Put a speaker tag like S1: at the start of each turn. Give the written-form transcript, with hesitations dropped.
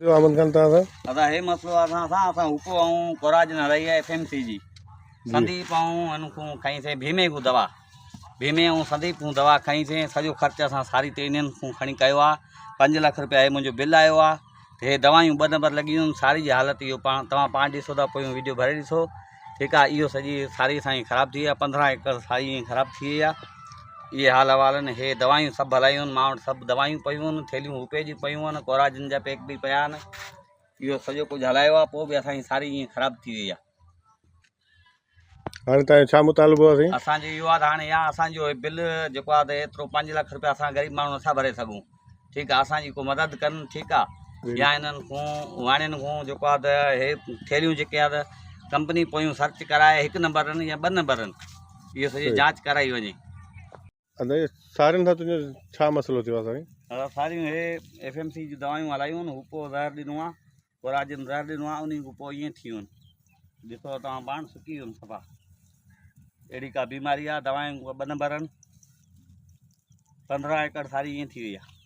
S1: आमन खान था
S2: अदा हे मसलो असां उपो ऐं कोराज न रही आहे FMC जी संदीप ऐं अनखूं खईंसीं भीमे को दवा भीमे ऐं संदीप को दवा खईंसीं सॼो ख़र्चु असां सारी टेनियनि खां खणी कयो आहे 5 लाख रुपया हे मुंहिंजो बिल आयो आहे हे दवायूं 2 नंबर लॻियूं आहिनि सारी जी हालत इहो तव्हां पाण ॾिसो था पोइ वीडियो भरे ॾिसो ठीकु आहे इहो सॼी सारी असांजी ख़राबु थी आहे 15 एकड़ सारी ईअं ख़राबु थी वई आहे ये हाल अहवाल आहिनि हे दवायूं सभु हलायूं आहिनि मां वटि सभु दवायूं पियूं आहिनि थैलियूं रुपए जी पियूं आहिनि कोराजन जा पैक बि पिया आहिनि इहो सॼो कुझु हलायो आहे पोइ बि असांजी सारी ईअं ख़राबु थी वई आहे
S1: हाणे तव्हांजो छा मुतालबो आहे
S2: असांजो इहो आहे त हाणे या असांजो बिल जेको आहे त एतिरो 5 लाख रुपया असां ग़रीब माण्हू नथा भरे सघूं ठीकु आहे असांजी को मदद कनि ठीकु आहे या इन्हनि खां वाणियुनि खां जेको आहे त हे थैलियूं जेके आहे त कंपनी पोयूं सर्च कराए 1 नंबर आहिनि या 2 नंबर आहिनि इहो सॼी जांच कराई वञे
S1: सारियुनि सां तुंहिंजो छा मसइलो थियो आहे साईं
S2: सारियूं हे FMC जी दवायूं हलायूं आहिनि हुपो ज़हर ॾिनो आहे कोराजिन ज़हर ॾिनो आहे उन खां पोइ ईअं थियूं आहिनि ॾिसो तव्हां पाण सुकी वियो सफ़ा अहिड़ी का बीमारी आहे दवायूं 2 नंबर आहिनि 15 एकड़ सारी ईअं थी वई आहे